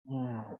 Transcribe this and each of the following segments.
Hum.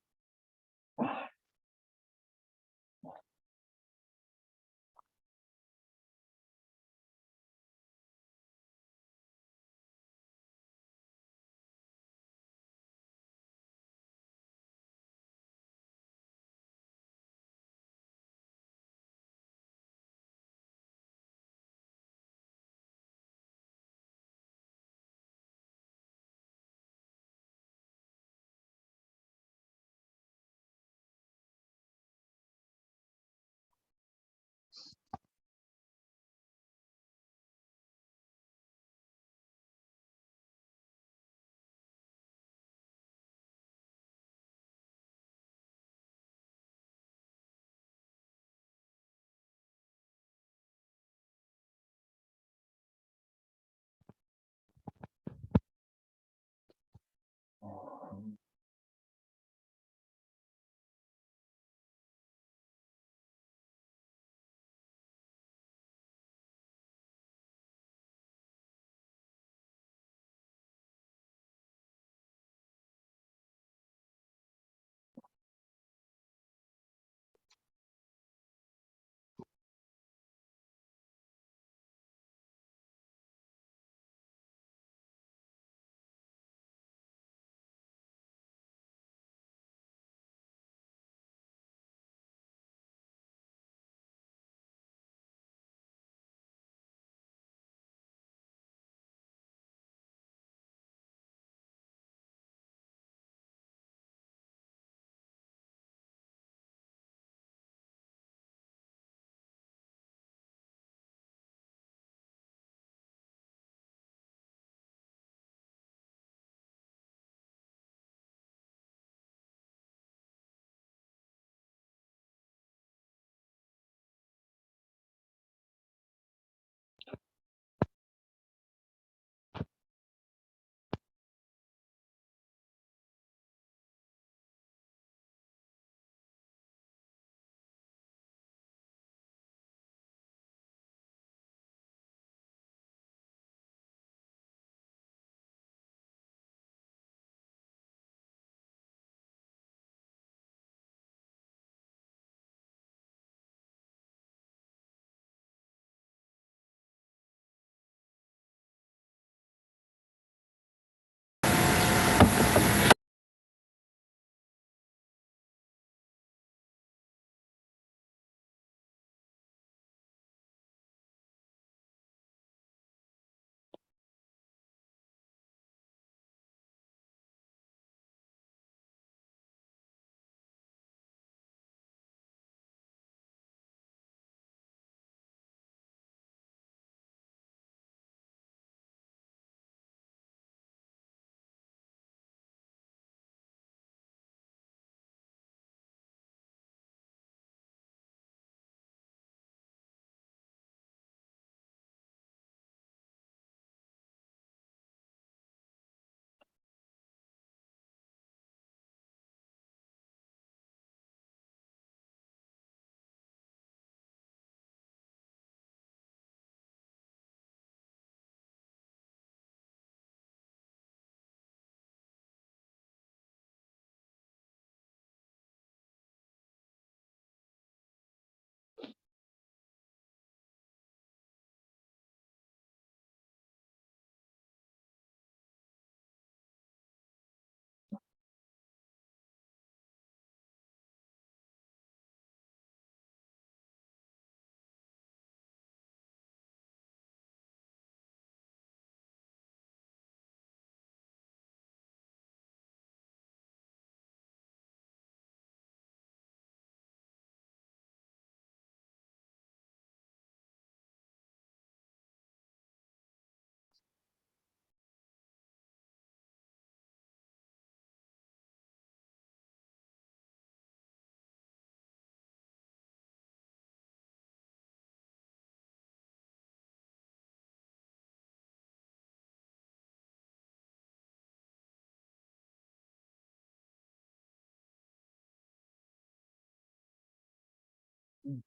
Uhum.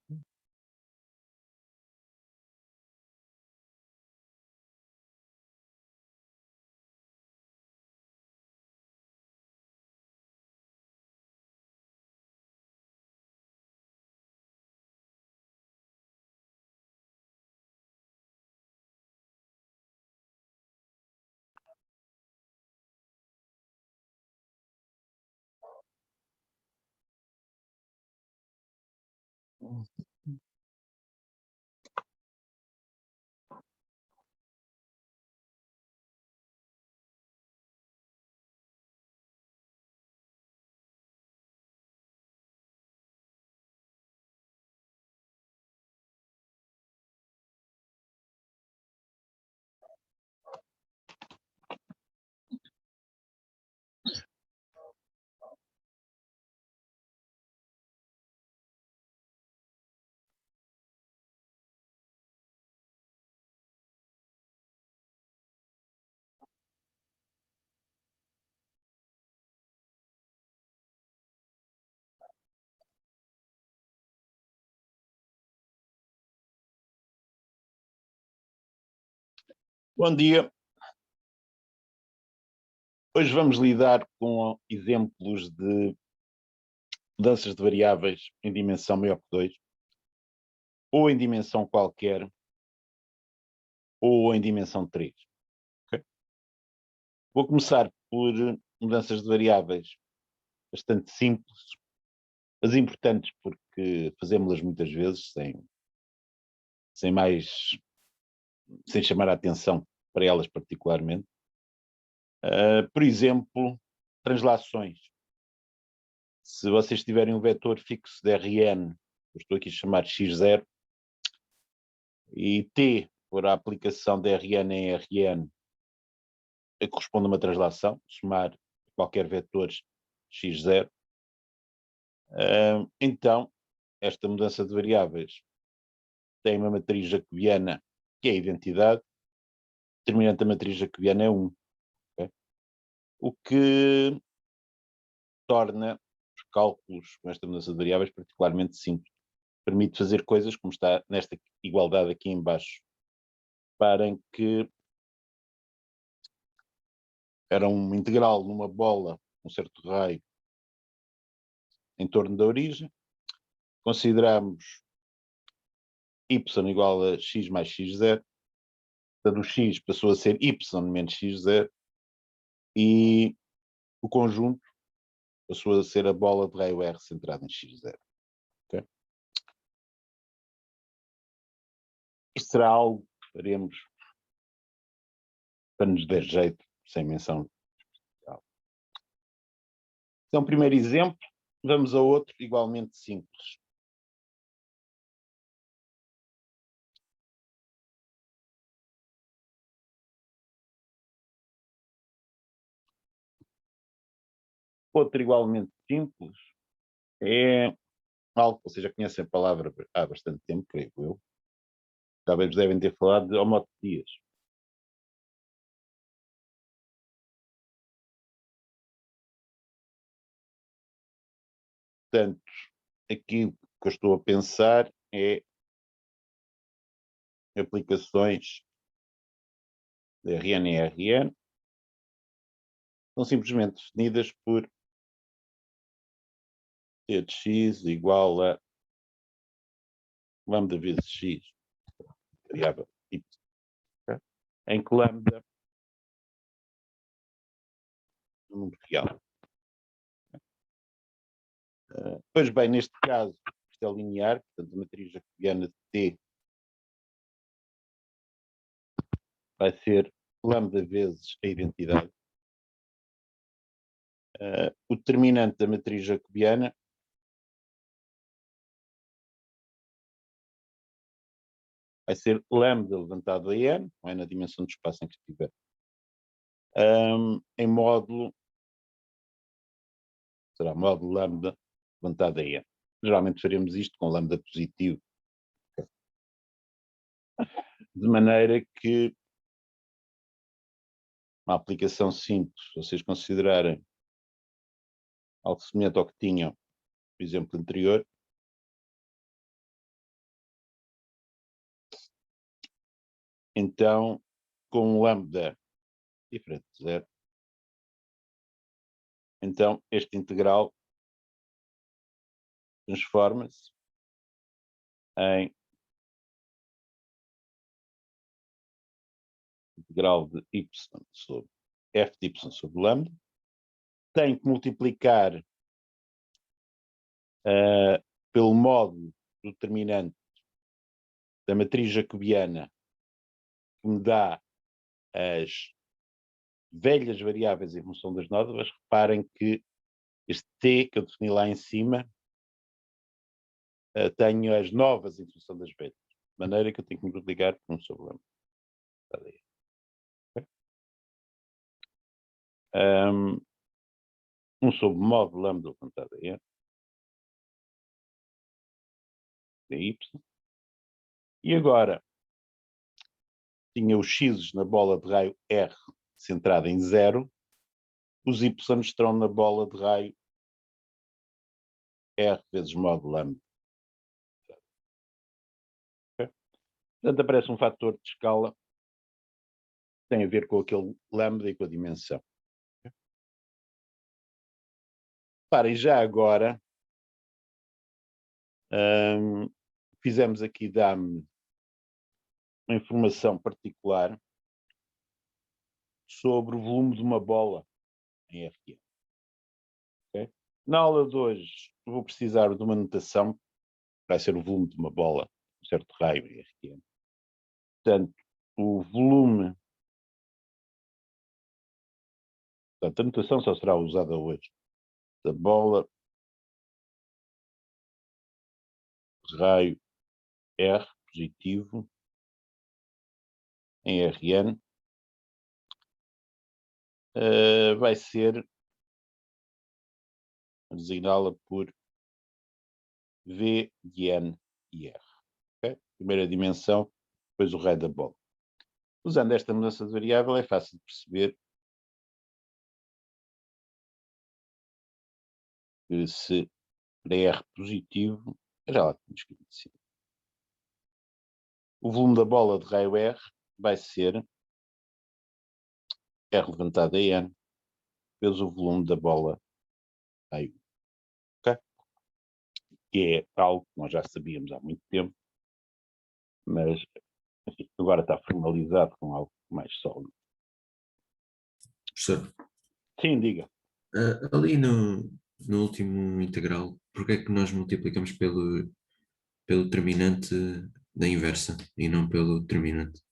Bom dia. Hoje vamos lidar com exemplos de mudanças de variáveis em dimensão maior que 2, ou em dimensão qualquer, ou em dimensão 3. Okay? Vou começar por mudanças de variáveis bastante simples, mas importantes porque fazemos-las muitas vezes sem chamar a atenção para elas particularmente. Por exemplo, translações. Se vocês tiverem um vetor fixo de Rn, eu estou aqui a chamar x0, e t, por a aplicação de Rn em Rn, corresponde a uma translação, somar qualquer vetor x0, então esta mudança de variáveis tem uma matriz jacobiana que é a identidade, determinante da matriz jacobiana é 1. Okay? O que torna os cálculos com esta mudança de variáveis particularmente simples. Permite fazer coisas como está nesta igualdade aqui em baixo. Reparem que era um integral numa bola, um certo raio, em torno da origem. Consideramos y igual a x mais x0. Portanto, o x passou a ser y menos x0. E o conjunto passou a ser a bola de raio R centrada em x0. Okay? Isto será algo que faremos para nos dar jeito, sem menção especial. Então, primeiro exemplo, vamos a outro igualmente simples. Outro igualmente simples é algo que vocês já conhecem a palavra há bastante tempo, creio eu. Talvez devem ter falado de homotetias. Portanto, aquilo que eu estou a pensar é aplicações de Rn e Rn, são simplesmente definidas por t de x igual a lambda vezes x, variável y, okay? Em que lambda é um número real. Pois bem, neste caso, isto é linear, portanto, a matriz jacobiana de t vai ser lambda vezes a identidade. O determinante da matriz jacobiana vai ser lambda levantado a n, não é, na dimensão do espaço em que estiver, em módulo, será módulo lambda levantado a n. Geralmente faremos isto com lambda positivo, de maneira que uma aplicação simples, se vocês considerarem algo semelhante ao que tinham no exemplo anterior, então, com um lambda diferente de zero, então este integral transforma-se em integral de y sobre f de y sobre lambda, tem que multiplicar pelo módulo do determinante da matriz jacobiana que me dá as velhas variáveis em função das novas, reparem que este t que eu defini lá em cima, tenho as novas em função das velhas. De maneira que eu tenho que multiplicar por 1 sobre lambda. Okay? 1 sobre mod lambda levantado a n de y. E agora, tinha os x na bola de raio R centrada em 0, os y estão na bola de raio R vezes mod lambda. Okay? Portanto, aparece um fator de escala que tem a ver com aquele lambda e com a dimensão. Okay? Para, e já agora, fizemos aqui, dá-me uma informação particular sobre o volume de uma bola em RQM. Okay? Na aula de hoje vou precisar de uma notação, vai ser o volume de uma bola, um certo raio em RQM. Portanto, o volume, portanto, a notação só será usada hoje, da bola de raio R positivo em Rn, vai ser designá-la por V de N e R. Okay? Primeira dimensão, depois o raio da bola. Usando esta mudança de variável é fácil de perceber que se para R positivo, já lá temos escrito assim. O volume da bola de raio R vai ser R levantado a N vezes o volume da bola raio. Okay? Que é algo que nós já sabíamos há muito tempo, mas enfim, agora está formalizado com algo mais sólido. Professor, Sim, diga. ali no último integral, porque é que nós multiplicamos pelo determinante da inversa e não pelo determinante?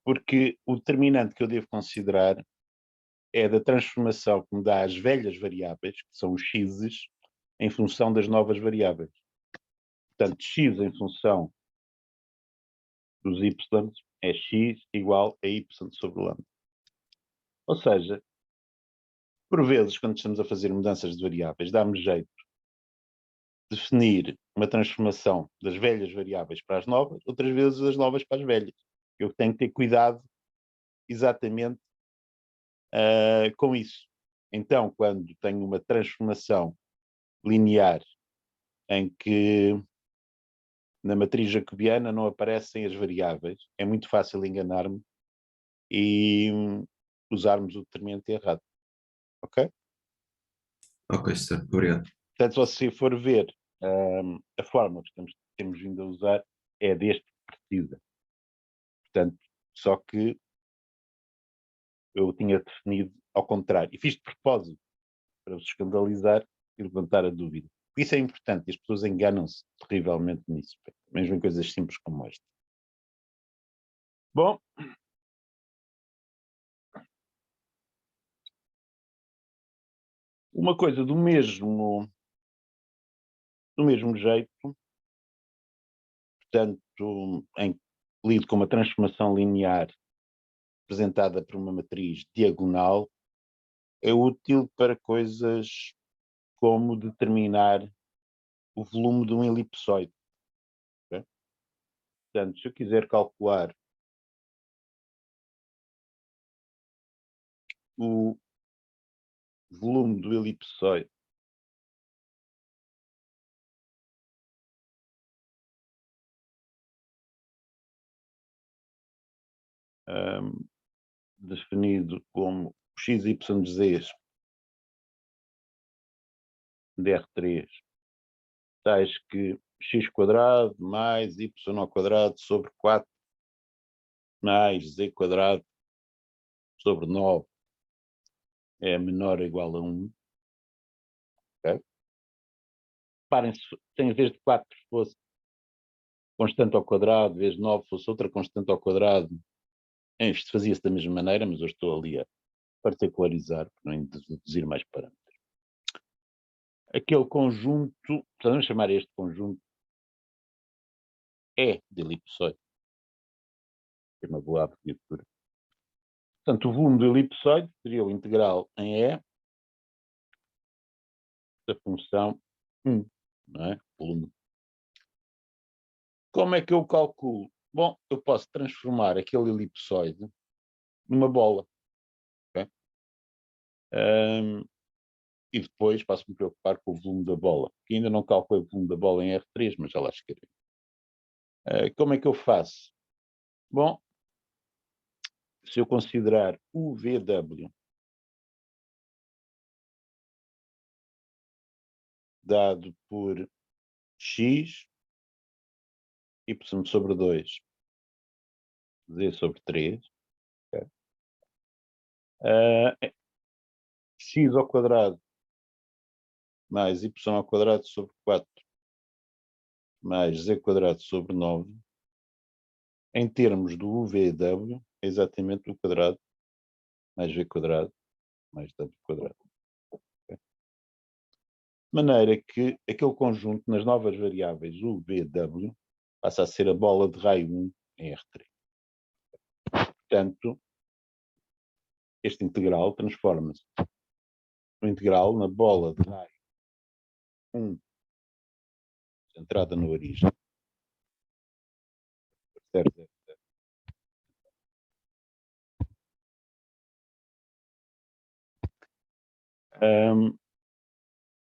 Porque o determinante que eu devo considerar é da transformação que me dá as velhas variáveis, que são os x's, em função das novas variáveis. Portanto, x em função dos y é x igual a y sobre lambda. Ou seja, por vezes, quando estamos a fazer mudanças de variáveis, dá-me jeito de definir uma transformação das velhas variáveis para as novas, outras vezes das novas para as velhas. Eu tenho que ter cuidado exatamente com isso. Então, quando tenho uma transformação linear em que na matriz jacobiana não aparecem as variáveis, é muito fácil enganar-me e usarmos o determinante errado. Ok? Ok, senhor, obrigado. Portanto, se você for ver a fórmula que temos vindo a usar é deste que precisa. Portanto, só que eu tinha definido ao contrário. E fiz de propósito para vos escandalizar e levantar a dúvida. Isso é importante, e as pessoas enganam-se terrivelmente nisso, mesmo em coisas simples como esta. Bom, uma coisa do mesmo jeito, portanto, em lido com uma transformação linear representada por uma matriz diagonal, é útil para coisas como determinar o volume de um elipsoide. Okay? Portanto, se eu quiser calcular o volume do elipsoide definido como x, y, z de R3, tais que x quadrado mais y ao quadrado sobre 4 mais z quadrado sobre 9 é menor ou igual a 1. Okay? Reparem, se em vez de 4 fosse constante ao quadrado vezes 9 fosse outra constante ao quadrado, isto fazia-se da mesma maneira, mas eu estou ali a particularizar, para não deduzir mais parâmetros. Aquele conjunto, vamos chamar este conjunto E de elipsoide, que é uma boa abreviatura. Portanto, o volume do elipsoide seria o integral em E da função 1, não é? Volume. Como é que eu calculo? Bom, eu posso transformar aquele elipsoide numa bola. Okay? E depois passo-me a preocupar com o volume da bola, que ainda não calculei o volume da bola em R3, mas já lá chegarei. Como é que eu faço? Bom, se eu considerar o VW dado por x, y sobre 2, z sobre 3, okay? X ao quadrado mais y ao quadrado sobre 4 mais z quadrado sobre 9, em termos do UVW, é exatamente o quadrado mais v quadrado mais w quadrado. Okay? De maneira que aquele conjunto nas novas variáveis UVW passa a ser a bola de raio 1 em R3. Portanto, este integral transforma-se no integral na bola de raio 1 centrada na origem. Certo?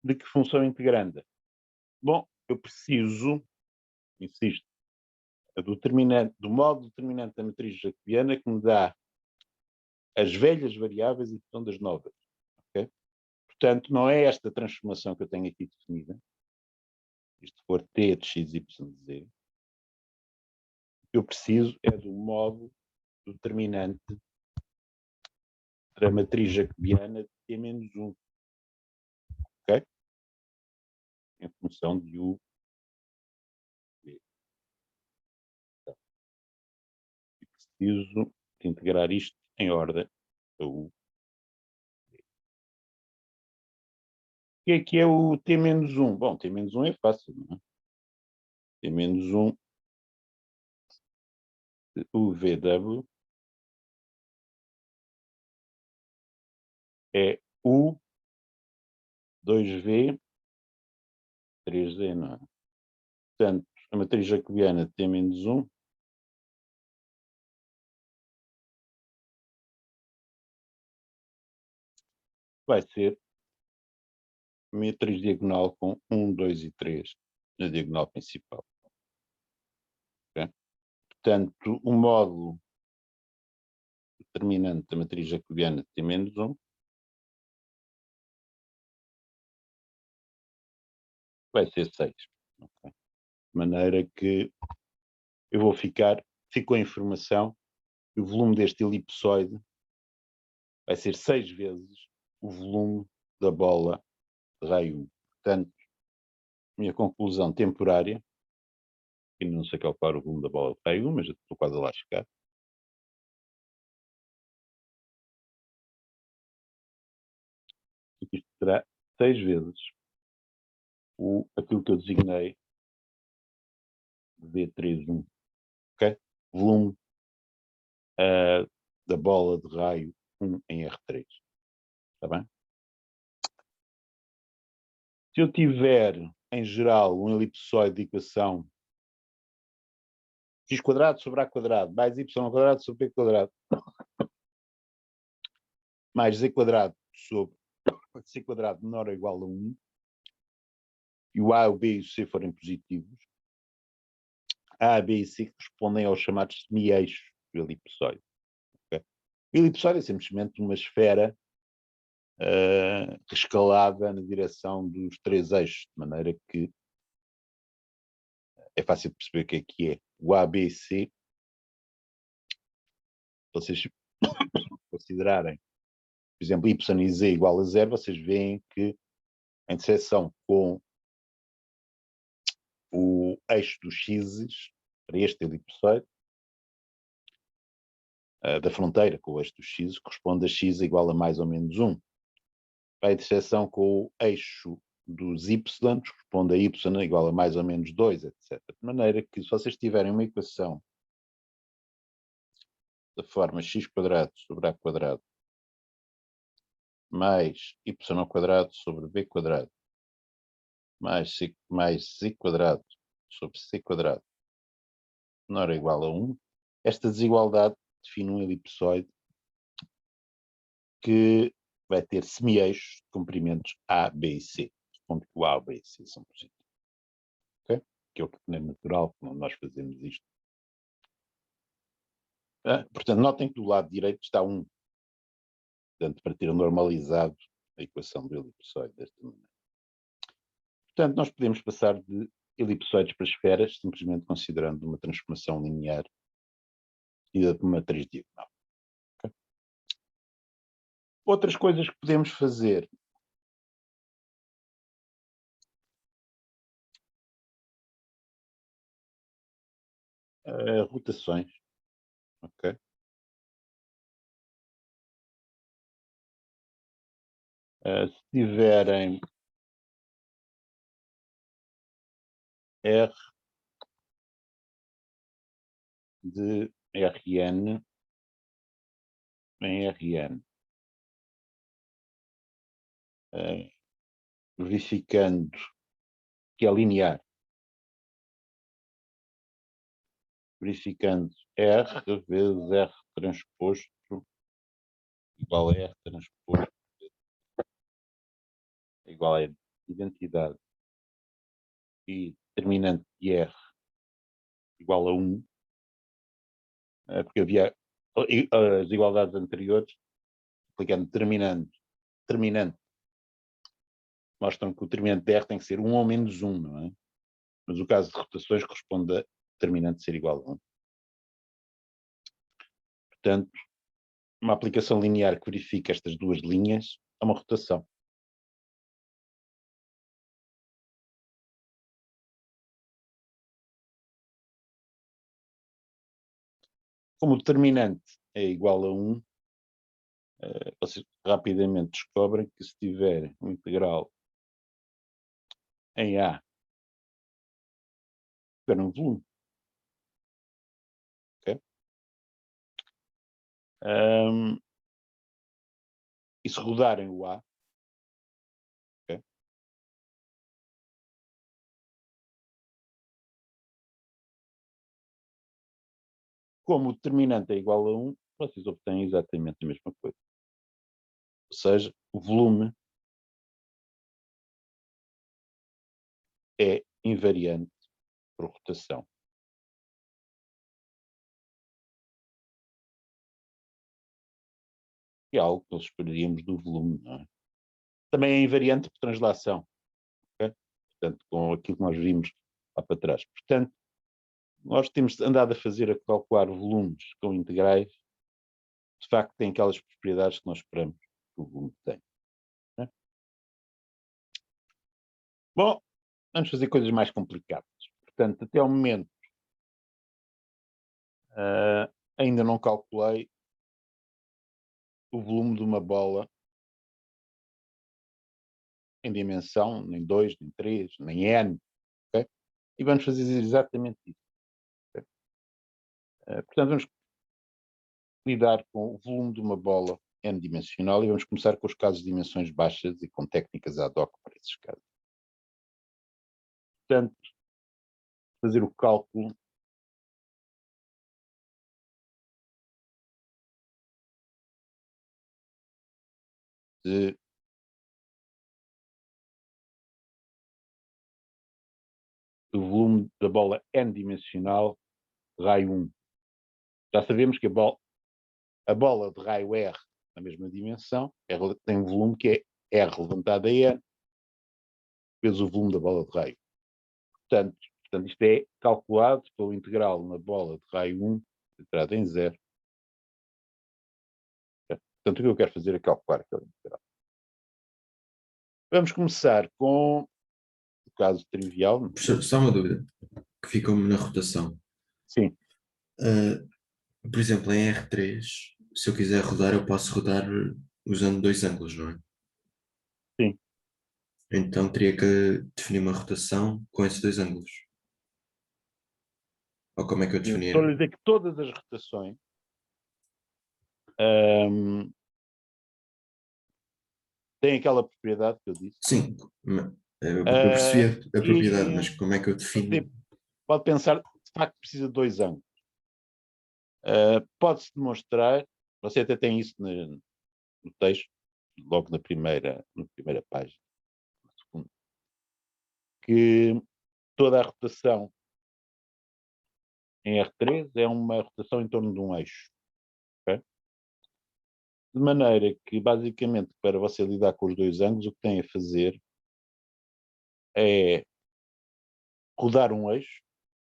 De que função integranda? Bom, eu preciso, insisto, do modo determinante da matriz jacobiana que me dá as velhas variáveis e das novas. Okay? Portanto, não é esta transformação que eu tenho aqui definida. Isto for t de x, y, z. O que eu preciso é do modo determinante da matriz jacobiana de t menos 1. Ok? Em função de u. Então, eu preciso de integrar isto em ordem a u. O que é o t menos 1? Bom, t menos 1 é fácil, não é? T menos 1 o VW é U 2V 3Z, não é? Portanto, a matriz jacobiana de T menos 1 vai ser matriz diagonal com 1, 2 e 3 na diagonal principal. Okay? Portanto, o módulo determinante da matriz jacobiana de T menos 1 vai ser 6. Okay? De maneira que eu vou ficou a informação que o volume deste elipsoide vai ser 6 vezes o volume da bola de raio 1. Portanto, minha conclusão temporária, que não sei calcular o volume da bola de raio 1, mas estou quase a lá chegar. Isto será 6 vezes aquilo que eu designei V31, ok? Volume da bola de raio 1 em R3. Está bem? Se eu tiver, em geral, um elipsoide de equação x quadrado sobre a quadrado mais y quadrado sobre b quadrado mais z quadrado sobre c quadrado menor ou igual a 1, e o a, o b e o c forem positivos, A, B e C correspondem aos chamados semi-eixos do elipsoide. Okay? O elipsoide é simplesmente uma esfera escalada na direção dos 3 eixos, de maneira que é fácil de perceber o que é. O A, B e C, se vocês considerarem, por exemplo, Y e Z igual a 0, vocês veem que a interseção com o eixo dos x's para este elipsoide, da fronteira com o eixo do x, corresponde a x igual a mais ou menos 1. A interseção com o eixo dos y corresponde a y igual a mais ou menos 2, etc. De maneira que, se vocês tiverem uma equação da forma x² sobre a² mais y² sobre b² mais z² sobre c² menor ou igual a 1, esta desigualdade define um elipsoide que vai ter semi-eixos de comprimentos A, B e C. Supondo que o A, o B e C são positivos. Okay? Que é o que é natural quando nós fazemos isto. Portanto, notem que do lado direito está 1. Portanto, para ter normalizado a equação do elipsoide desta maneira. Portanto, nós podemos passar de elipsoides para esferas, simplesmente considerando uma transformação linear e de uma matriz diagonal. Okay? Outras coisas que podemos fazer. Rotações. Ok? Se tiverem R de Rn em Rn, verificando que é linear, verificando R vezes R transposto igual a R transposto igual a identidade e determinante de R igual a 1, porque havia as igualdades anteriores, aplicando determinante, mostram que o determinante de R tem que ser 1 ou menos 1, não é? Mas o caso de rotações corresponde a determinante ser igual a 1. Portanto, uma aplicação linear que verifica estas duas linhas é uma rotação. Como o determinante é igual a 1, vocês rapidamente descobrem que se tiver um integral em A, tiver um volume. Okay? E se rodarem o A, okay? Como o determinante é igual a 1, vocês obtêm exatamente a mesma coisa. Ou seja, o volume é invariante por rotação. É algo que nós esperaríamos do volume, não é? Também é invariante por translação. Okay? Portanto, com aquilo que nós vimos lá para trás. Portanto, nós temos andado a fazer, a calcular volumes com integrais, de facto tem aquelas propriedades que nós esperamos que o volume tenha. Né? Bom, vamos fazer coisas mais complicadas. Portanto, até ao momento, ainda não calculei o volume de uma bola em dimensão, nem 2, nem 3, nem n. Okay? E vamos fazer exatamente isso. Okay? Portanto, vamos lidar com o volume de uma bola n-dimensional e vamos começar com os casos de dimensões baixas e com técnicas ad hoc para esses casos. Portanto, fazer o cálculo do volume da bola n-dimensional raio 1. Já sabemos que a bola de raio R na mesma dimensão tem um volume que é R levantado a N vezes o volume da bola de raio. Portanto, isto é calculado pelo integral na bola de raio 1, centrada em 0. Portanto, o que eu quero fazer é calcular aquela integral. Vamos começar com o caso trivial. Só uma dúvida, que ficou-me na rotação. Sim. Por exemplo, em R3, se eu quiser rodar, eu posso rodar usando dois ângulos, não é? Sim. Então teria que definir uma rotação com esses dois ângulos. Ou como é que eu Estou a definir? dizer que todas as rotações um, têm aquela propriedade que eu disse. Sim, eu percebi a propriedade, E mas como é que eu defino? pode pensar, de facto, precisa de dois ângulos. Pode-se demonstrar, você até tem isso no texto, logo na primeira página, que toda a rotação em R3 é uma rotação em torno de um eixo. Okay? De maneira que, basicamente, para você lidar com os dois ângulos, o que tem a fazer é rodar um eixo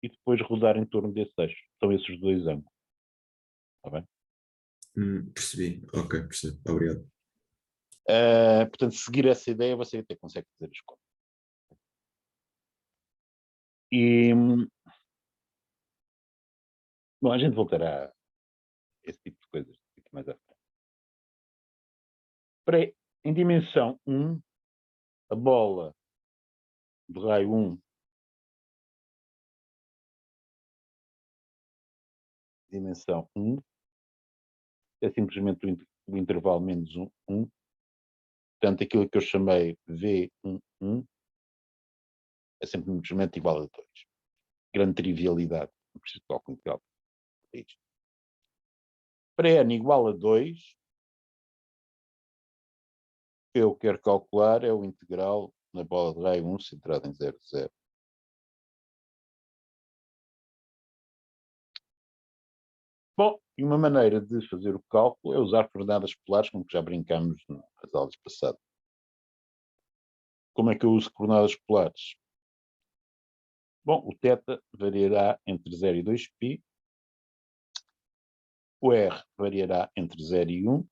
e depois rodar em torno desse eixo. São esses dois ângulos. Está bem? Percebi. Ok, percebi. Obrigado. Portanto, seguir essa ideia, você até consegue fazer as contas. E, bom, a gente voltará a esse tipo de coisas aqui mais à frente. Em dimensão 1, a bola de raio 1 dimensão 1 é simplesmente o intervalo menos 1. Portanto, aquilo que eu chamei V11 é simplesmente igual a 2. Grande trivialidade. Não preciso de cálculo integral para isto. Para n igual a 2, o que eu quero calcular é o integral na bola de raio 1 centrada em 0, 0. Bom, e uma maneira de fazer o cálculo é usar coordenadas polares, como já brincámos nas aulas passadas. Como é que eu uso coordenadas polares? Bom, o θ variará entre 0 e 2π, o r variará entre 0 e 1,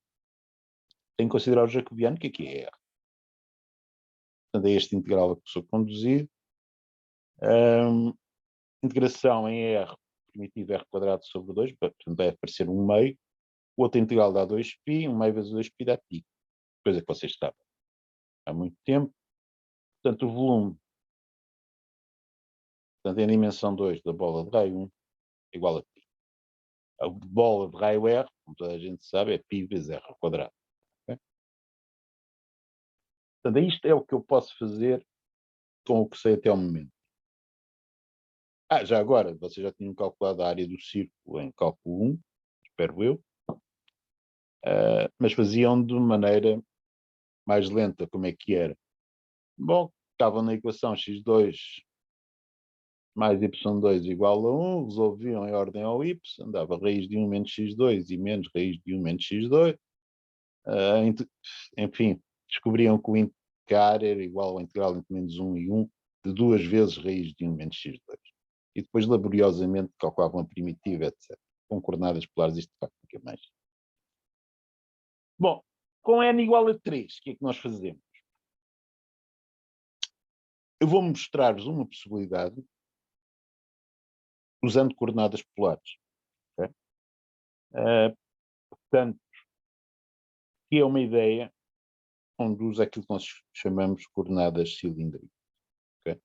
tem que considerar o jacobiano, que aqui é r. Portanto, é este integral a que sou conduzido. Integração em r, primitivo r quadrado sobre 2, portanto vai aparecer 1 meio. O outro integral dá 2π, 1 meio vezes 2π dá π. Coisa que vocês sabem há muito tempo. Portanto, o volume, portanto, em dimensão 2 da bola de raio 1 é igual a π. A bola de raio r, como toda a gente sabe, é π vezes r ao quadrado. Okay? Portanto, isto é o que eu posso fazer com o que sei até ao momento. Já agora, vocês já tinham calculado a área do círculo em cálculo 1, espero eu, mas faziam de maneira mais lenta, como é que era? Bom, estavam na equação x2 mais y2 igual a 1, resolviam em ordem ao y, dava raiz de 1 menos x2 e menos raiz de 1 menos x2, enfim, descobriam que o integrar era igual ao integral entre menos 1 e 1 de 2 vezes raiz de 1 menos x2. E depois, laboriosamente, calculavam a primitiva, etc. Com coordenadas polares, isto de facto fica mais. Bom, com n igual a 3, o que é que nós fazemos? Eu vou mostrar-vos uma possibilidade usando coordenadas polares. Okay? Portanto, que é uma ideia onde usa aquilo que nós chamamos coordenadas cilíndricas. Okay?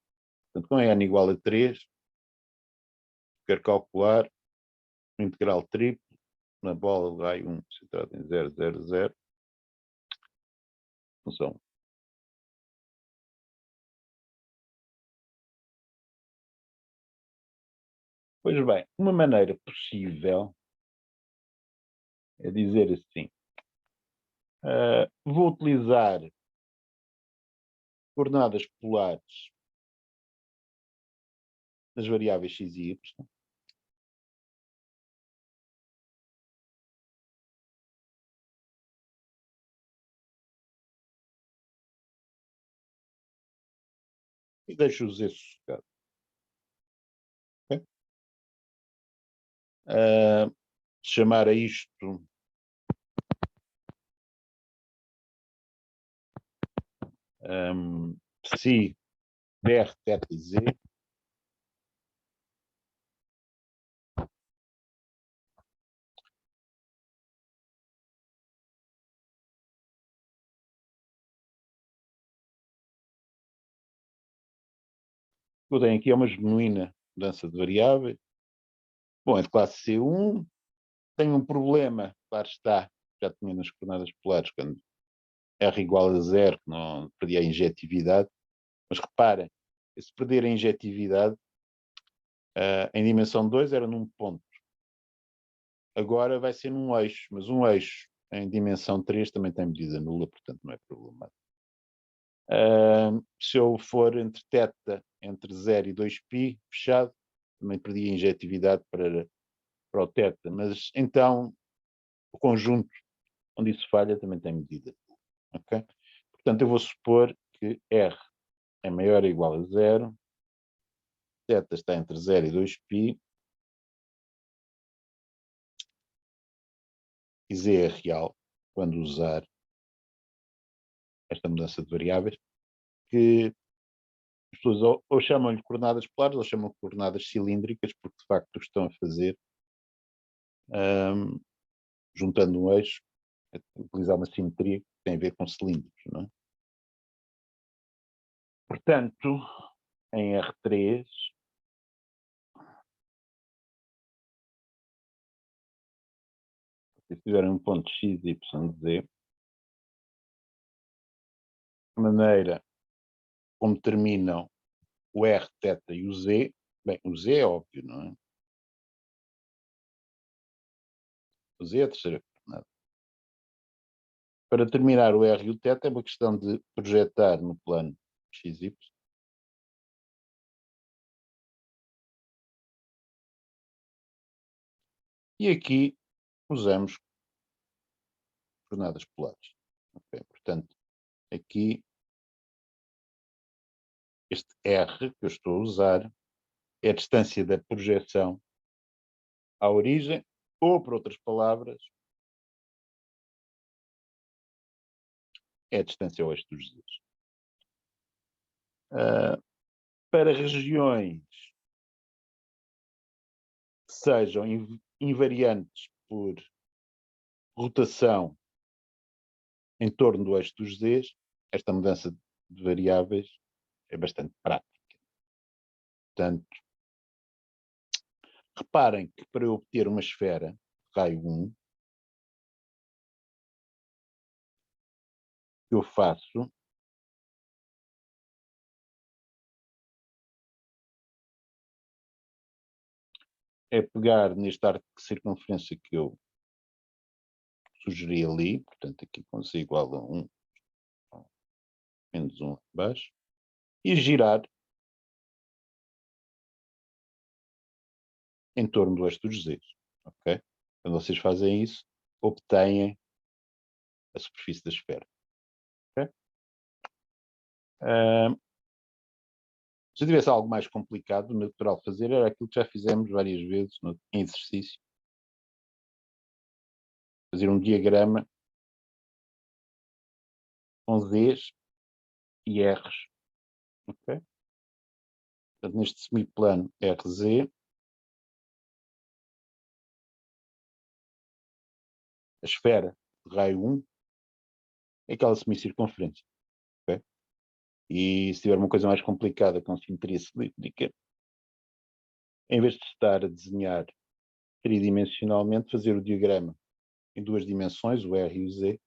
Portanto, com n igual a 3, quero calcular o integral triplo na bola de raio 1 centrada em 0, 0, 0, função. Pois bem, uma maneira possível é dizer assim, vou utilizar coordenadas polares das variáveis x e y, e deixo-os sossegados. Okay? Chamar a isto psi dr θ e z, que eu tenho aqui é uma genuína mudança de variáveis. Bom, é de classe C1. Tenho um problema, claro está, já tinha nas coordenadas polares, quando R igual a 0, que não perdi a injetividade. Mas reparem, se perder a injetividade, em dimensão 2 era num ponto. Agora vai ser num eixo, mas um eixo em dimensão 3 também tem medida nula, portanto não é problemático. Se eu for entre θ, entre 0 e 2π, fechado, também perdi a injetividade para o θ, mas então o conjunto onde isso falha também tem medida. Okay? Portanto, eu vou supor que R é maior ou igual a 0, θ está entre 0 e 2π, e Z é real, quando usar esta mudança de variáveis, que as pessoas ou chamam-lhe coordenadas polares ou chamam coordenadas cilíndricas, porque de facto o que estão a fazer, juntando um eixo, é utilizar uma simetria que tem a ver com cilindros. Não é? Portanto, em R3, se tiverem um ponto x, y, z, a maneira como terminam o R, θ e o Z, bem, o Z é óbvio, não é? O Z é a terceira coordenada. Para terminar o R e o θ é uma questão de projetar no plano XY. E aqui usamos coordenadas polares. Okay? Portanto, aqui este R que eu estou a usar é a distância da projeção à origem, ou, por outras palavras, é a distância ao eixo dos Z. Para regiões que sejam invariantes por rotação em torno do eixo dos Z, esta mudança de variáveis é bastante prática. Portanto, reparem que para eu obter uma esfera de raio 1, que eu faço é pegar neste arco de circunferência que eu sugeri ali, portanto aqui com Z igual a 1, menos 1 abaixo, e girar em torno do eixo dos Z. Ok? Quando vocês fazem isso, obtêm a superfície da esfera. Okay? Se eu tivesse algo mais complicado, o natural fazer era aquilo que já fizemos várias vezes em exercício. Fazer um diagrama com Zs e Rs. Okay? Portanto, neste semiplano RZ, a esfera de raio 1 é aquela semicircunferência. Okay? E se tiver uma coisa mais complicada com simetria cilíndrica, em vez de estar a desenhar tridimensionalmente, fazer o diagrama em duas dimensões, o R e o Z,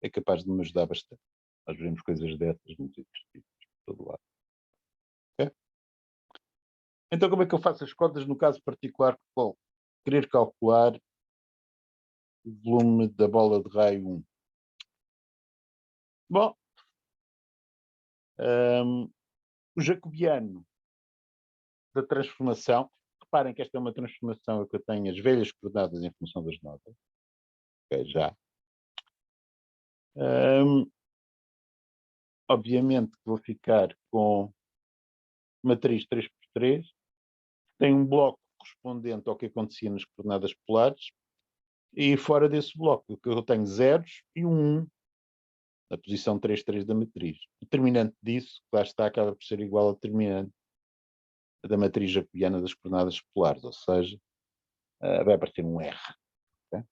é capaz de me ajudar bastante. Nós veremos coisas dessas nos exercícios por todo lado. Okay? Então, como é que eu faço as contas no caso particular que vou querer calcular o volume da bola de raio 1? Bom, o jacobiano da transformação, reparem que esta é uma transformação que eu tenho as velhas coordenadas em função das notas, okay, já. Obviamente que vou ficar com matriz 3x3, tem um bloco correspondente ao que acontecia nas coordenadas polares, e fora desse bloco eu tenho zeros e um 1 na posição 3,3 da matriz. O determinante disso, que lá está, acaba por ser igual ao determinante da matriz jacobiana das coordenadas polares, ou seja, vai aparecer um R. Okay?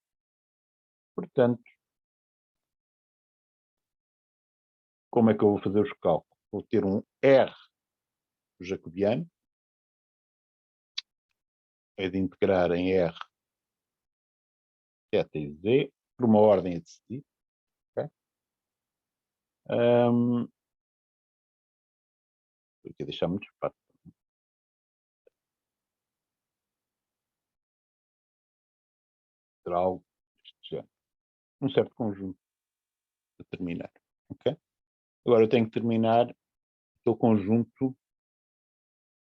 Portanto, como é que eu vou fazer os cálculos? Vou ter um R jacobiano, é de integrar em R, θ e Z, por uma ordem a decidir. Okay? Aqui deixar muito espaço. Algo deste género. Um certo conjunto a terminar. Okay? Agora eu tenho que terminar aquele conjunto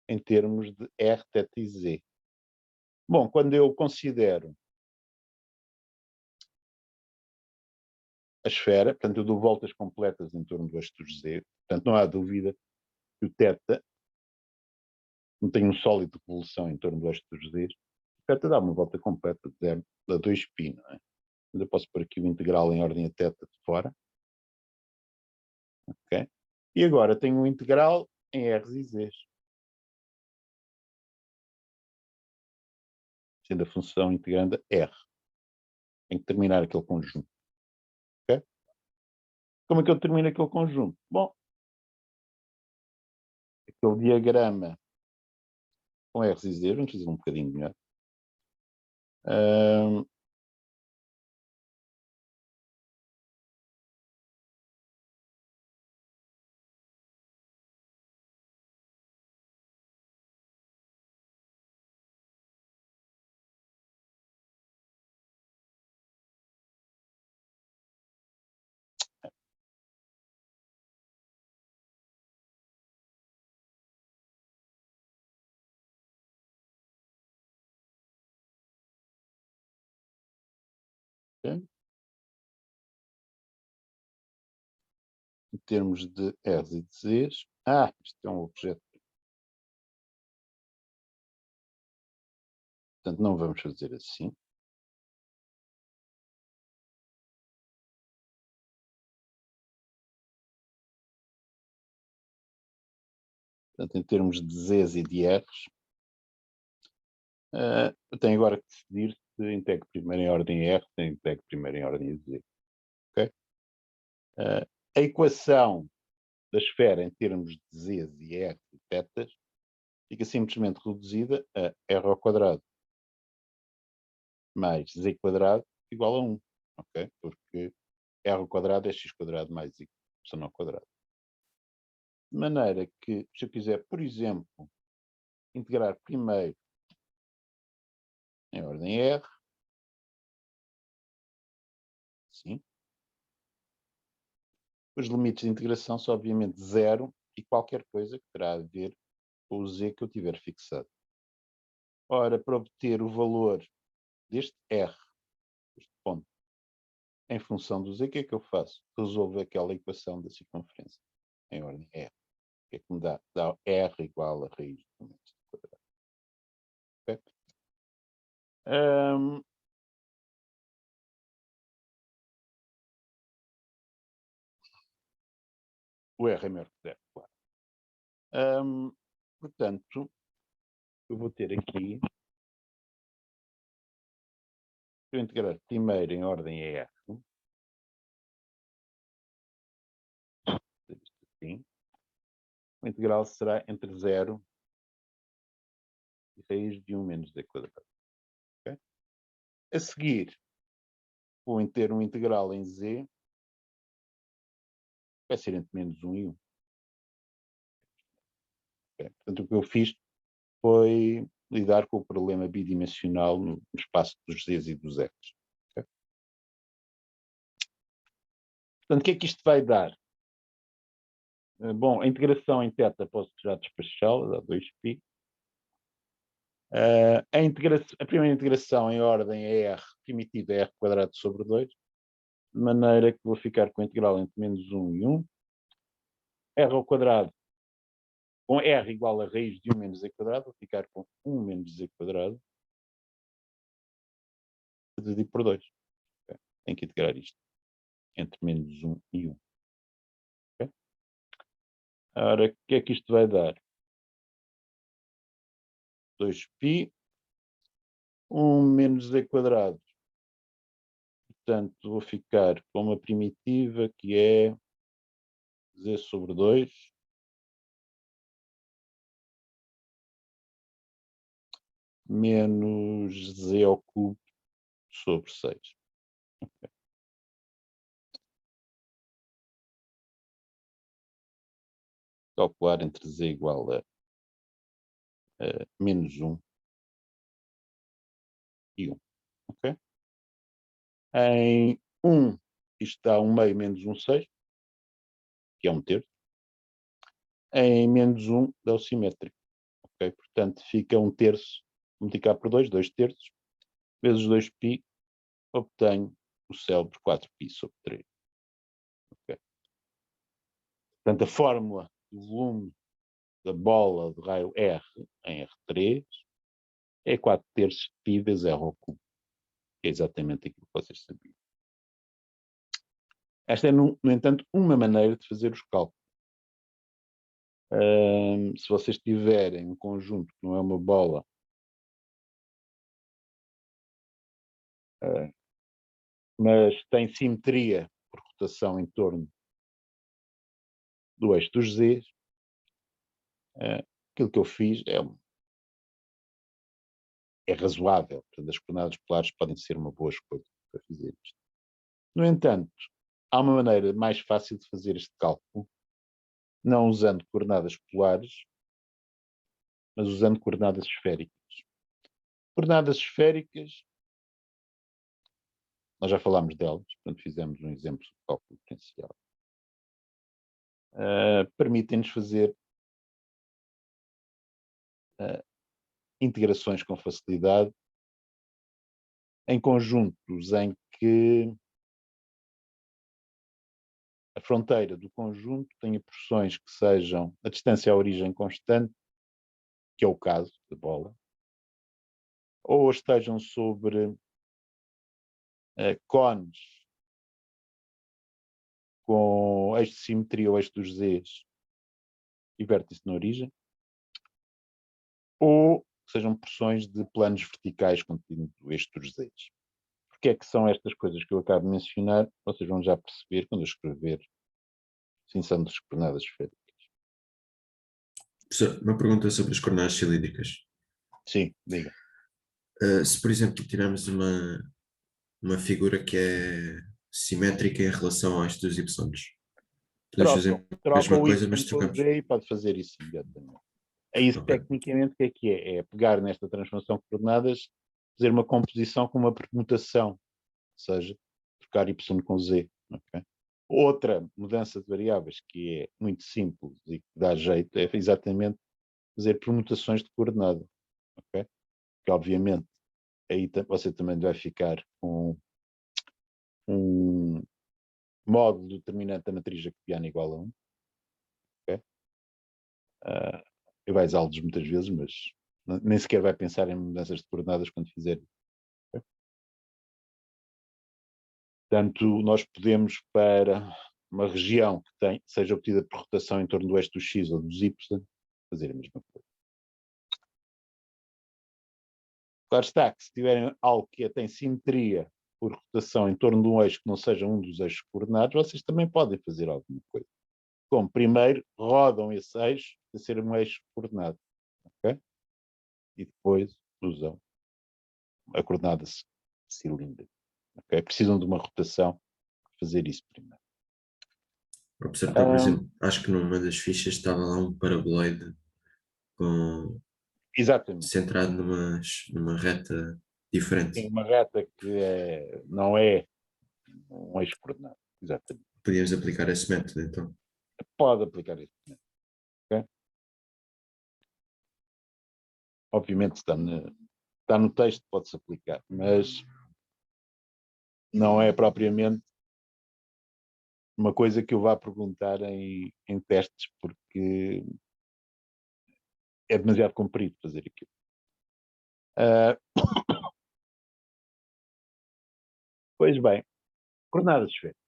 em termos de R, θ e Z. Bom, quando eu considero a esfera, portanto eu dou voltas completas em torno do eixo dos Z, portanto não há dúvida que o θ não tem um sólido de revolução em torno do eixo dos Z, o θ dá uma volta completa de 0 a 2π, não é? Mas eu posso pôr aqui o integral em ordem a θ de fora. Ok? E agora tenho um integral em R's e Z's. Sendo a função integranda R. Tem que terminar aquele conjunto. Okay? Como é que eu termino aquele conjunto? Bom, aquele diagrama com R's e Z's, vamos fazer um bocadinho melhor. Okay? Em termos de R's e de Z's. Isto é um objeto. Portanto, não vamos fazer assim. Portanto, em termos de Z's e de R's, eu tenho agora que decidir se integro primeiro em ordem R, se integro primeiro em ordem Z. Okay? A equação da esfera em termos de Z's e R's e θs fica simplesmente reduzida a R ao quadrado mais Z quadrado igual a 1. Ok? Porque R ao quadrado é x quadrado mais y ao quadrado. De maneira que, se eu quiser, por exemplo, integrar primeiro em ordem R, sim, os limites de integração são obviamente 0 e qualquer coisa que terá a ver com o Z que eu tiver fixado. Ora, para obter o valor deste R, este ponto, em função do Z, o que é que eu faço? Resolvo aquela equação da circunferência em ordem R. O que é que me dá? Dá R igual a raiz de 1 quadrado. Okay? O R é maior que 0, claro. Portanto, eu vou ter aqui, se eu integrar primeiro em ordem R, assim, o integral será entre 0 e raiz de 1 menos Z quadrado. Okay? A seguir, vou ter um integral em Z, vai ser entre menos 1 e 1. Okay? Portanto, o que eu fiz foi lidar com o problema bidimensional no espaço dos Z's e dos R's. Okay? Portanto, o que é que isto vai dar? Bom, a integração em θ posso já despachá-la, dá 2π. A primeira integração em ordem é R, primitiva é R quadrado sobre 2, de maneira que vou ficar com a integral entre menos 1 e 1. R ao quadrado, com R igual a raiz de 1 menos Z quadrado, vou ficar com 1 menos Z quadrado, dividido por 2. Okay? Tenho que integrar isto entre menos 1 e 1. Okay? Ora, o que é que isto vai dar? 2π, 1 menos Z quadrado. Portanto, vou ficar com uma primitiva que é Z sobre 2. menos z ao cubo sobre 6. Okay. Calcular entre z igual a menos 1 e 1. Ok? Em 1, isto dá 1 meio menos 1 6, que é 1 terço. Em menos 1 dá o simétrico. Okay? Portanto, fica 1 terço multiplicado por 2, 2 terços, vezes 2π, obtenho o célebre 4π sobre 3. Okay? Portanto, a fórmula do volume da bola de raio R em R3 é 4 terços de π vezes R ao cubo. Que é exatamente aquilo que vocês sabiam. Esta é, no entanto, uma maneira de fazer os cálculos. Se vocês tiverem um conjunto que não é uma bola, mas tem simetria por rotação em torno do eixo dos Z, aquilo que eu fiz é razoável. Portanto, as coordenadas polares podem ser uma boa escolha para fazer isto. No entanto, há uma maneira mais fácil de fazer este cálculo, não usando coordenadas polares, mas usando coordenadas esféricas. Coordenadas esféricas, nós já falámos delas, portanto fizemos um exemplo de cálculo diferencial. Permitem-nos fazer integrações com facilidade em conjuntos em que a fronteira do conjunto tenha porções que sejam a distância à origem constante, que é o caso da bola, ou estejam sobre cones com eixo de simetria ou eixo dos Z's e vértice na origem, ou sejam porções de planos verticais contendo o eixo dos Z's. Porque é que são estas coisas que eu acabo de mencionar? Vocês vão já perceber quando eu escrever distinção das coordenadas esféricas. Professor, uma pergunta sobre as coordenadas cilíndricas. Sim, diga. Se, por exemplo, tirarmos uma figura que é simétrica em relação a estes dois y, podemos fazer a Troca mesma o y coisa, mas com o trocamos. z e pode fazer isso imediatamente. É isso, Ok. tecnicamente, o que é? É pegar nesta transformação de coordenadas, fazer uma composição com uma permutação, ou seja, trocar y com z. Okay? Outra mudança de variáveis que é muito simples e que dá jeito é exatamente fazer permutações de coordenada. Okay? Que obviamente aí você também vai ficar com um módulo determinante da matriz jacobiana igual a 1. Okay? E vai usá-los muitas vezes, mas nem sequer vai pensar em mudanças de coordenadas quando fizer. Okay? Portanto, nós podemos, para uma região que seja obtida por rotação em torno do eixo do x ou dos y, fazer a mesma coisa. Claro está que se tiverem algo que tem simetria por rotação em torno de um eixo que não seja um dos eixos coordenados, vocês também podem fazer alguma coisa. Como primeiro rodam esse eixo a ser um eixo coordenado. Okay? E depois usam a coordenada cilíndrica. Okay? Precisam de uma rotação para fazer isso primeiro. Professor, por exemplo, acho que numa das fichas estava lá um paraboloide Exatamente. centrado numa reta diferente. Tem uma reta que não é um eixo coordenado. Exatamente. Podíamos aplicar esse método, então. Pode aplicar isso. Okay? Obviamente está no texto, pode-se aplicar, mas não é propriamente uma coisa que eu vá perguntar em testes, porque é demasiado comprido fazer aquilo. Pois bem, coordenadas esféricas.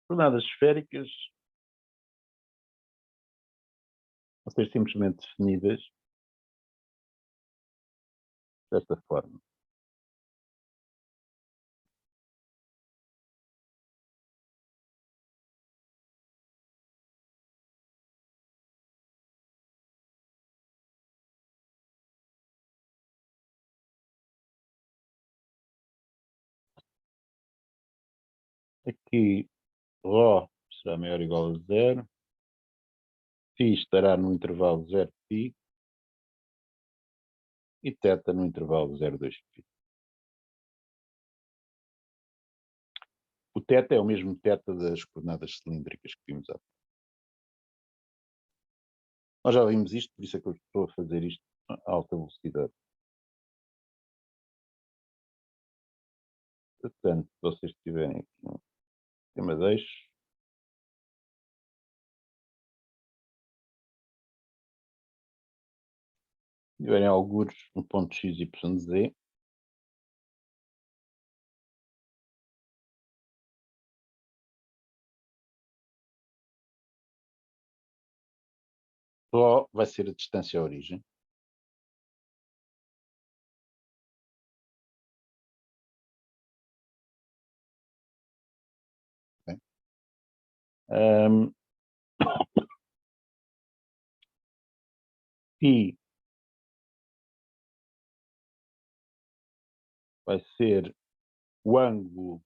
Coordenadas esféricas vão ser simplesmente definidas desta forma. Aqui, Rho será maior ou igual a 0. Φ estará no intervalo 0π. E θ no intervalo 0,2π. O θ é o mesmo θ das coordenadas cilíndricas que vimos há. Nós já vimos isto, por isso é que eu estou a fazer isto a alta velocidade. Portanto, se vocês tiverem aqui um tema de eixo, tiverem algures um ponto x, y, z, só vai ser a distância à origem. Okay? E vai ser o ângulo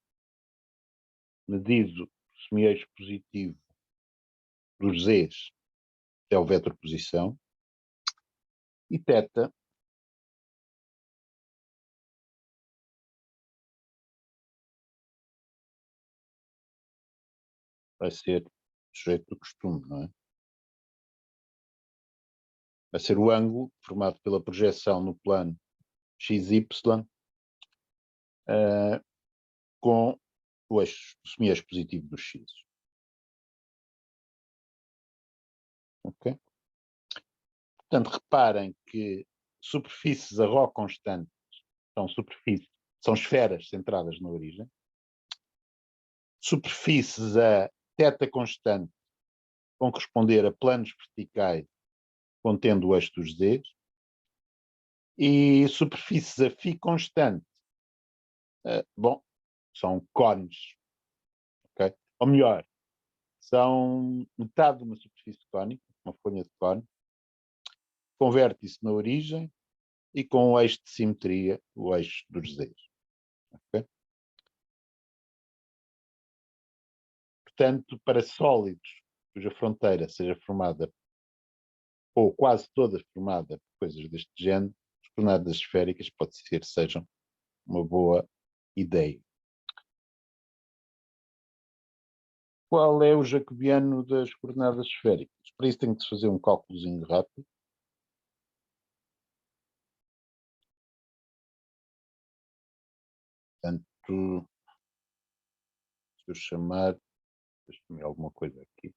medido por semi-eixo positivo dos z's, que é o vetor posição, e θ vai ser sujeito do costume, não é? Vai ser o ângulo formado pela projeção no plano XY com o semi-eixo positivo dos x. Ok? Portanto, reparem que superfícies a ρ constantes são esferas centradas na origem. Superfícies a θ constante vão corresponder a planos verticais contendo o eixo dos z's. E superfícies a φ constante, são cones, ok? Ou melhor, são metade de uma superfície cónica, uma folha de cone, converte isso na origem e com o eixo de simetria, o eixo dos z's. Okay? Portanto, para sólidos cuja fronteira seja formada, ou quase toda formada por coisas deste género, as coordenadas esféricas sejam uma boa ideia. Qual é o jacobiano das coordenadas esféricas? Para isso tem que se fazer um cálculozinho rápido. Portanto, se eu chamar, deixa-me alguma coisa aqui.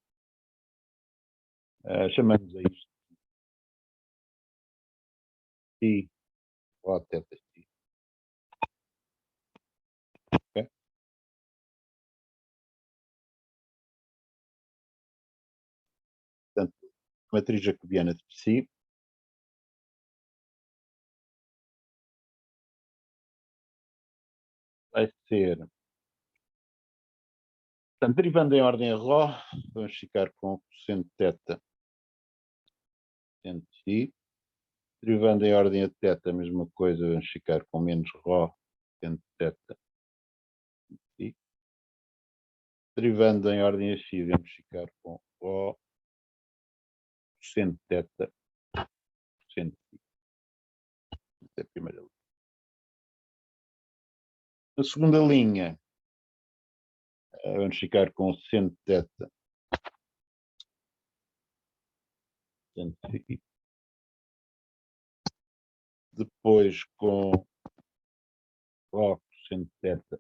Chamamos a isto π ou θ. Okay? Portanto, a matriz jacobiana de psi vai ser, portanto, derivando em ordem a ρ, vamos ficar com cosseno de θ, cosseno de φ. Derivando em ordem a θ, a mesma coisa, vamos ficar com menos ρ, cosseno de θ, φ. Derivando em ordem a φ, vamos ficar com ρ, cosseno de θ, cosseno de φ. Esta é a primeira linha. Na segunda linha, vamos ficar com seno de θ, seno de φ. Depois com ρ, cosseno de θ,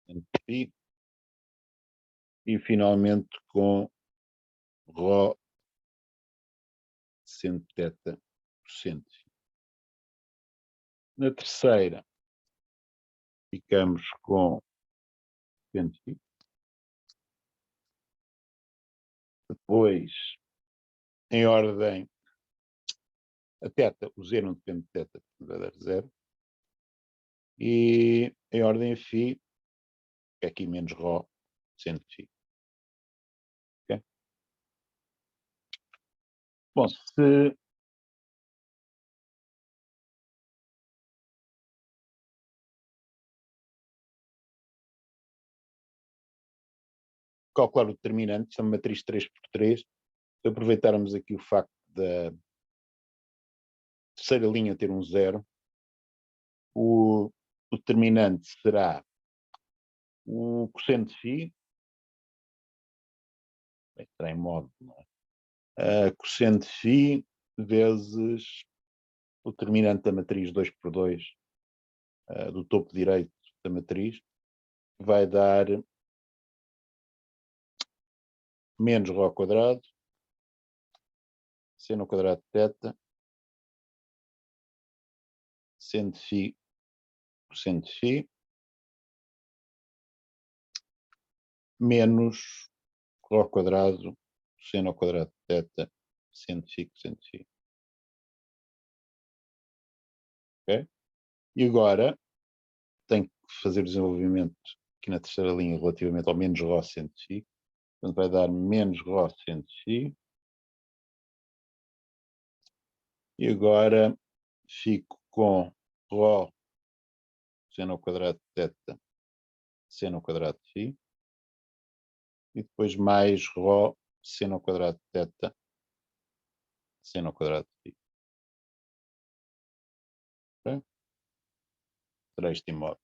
seno de φ. E finalmente com ρ, seno de θ, cosseno de φ. Na terceira, ficamos com seno de φ. Depois, em ordem a θ, o z não depende de θ, vai dar zero. E em ordem a φ, é aqui menos ρ, seno de φ. Okay? Bom, se calcular o determinante, isto é uma matriz 3x3, se aproveitarmos aqui o facto da terceira linha ter um zero, o determinante será o cosseno de φ, estará em modo, não é? Cosseno de φ vezes o determinante da matriz 2x2 do topo direito da matriz, vai dar menos ρ ao quadrado, seno ao quadrado de θ, seno de φ, cosseno de φ, menos ρ ao quadrado, seno ao quadrado de θ, seno de φ, cosseno de φ. Ok? E agora tenho que fazer o desenvolvimento aqui na terceira linha relativamente ao menos ρ seno de φ. Portanto, vai dar menos ρ seno de φ. E agora fico com ρ seno ao quadrado de θ, seno ao quadrado de φ. E depois mais ρ seno ao quadrado de θ, seno ao quadrado de φ. Ok? Será este modo.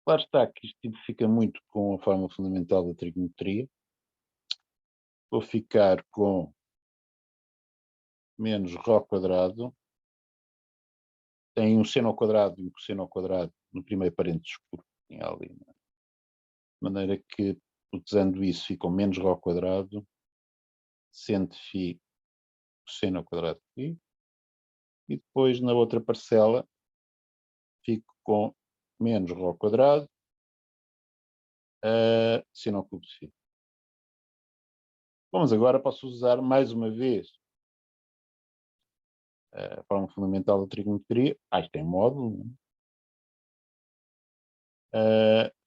Claro está que isto simplifica muito com a forma fundamental da trigonometria. Vou ficar com menos ρ ao quadrado. Tem um seno ao quadrado e um cosseno ao quadrado no primeiro parênteses escuro que tinha ali. Né? De maneira que, utilizando isso, ficam menos ρ ao quadrado, seno de φ, cosseno ao quadrado de φ. E depois, na outra parcela, fico com menos ρ ao quadrado, seno ao cubo de φ. Vamos agora, posso usar mais uma vez a forma fundamental da trigonometria. Isto é módulo.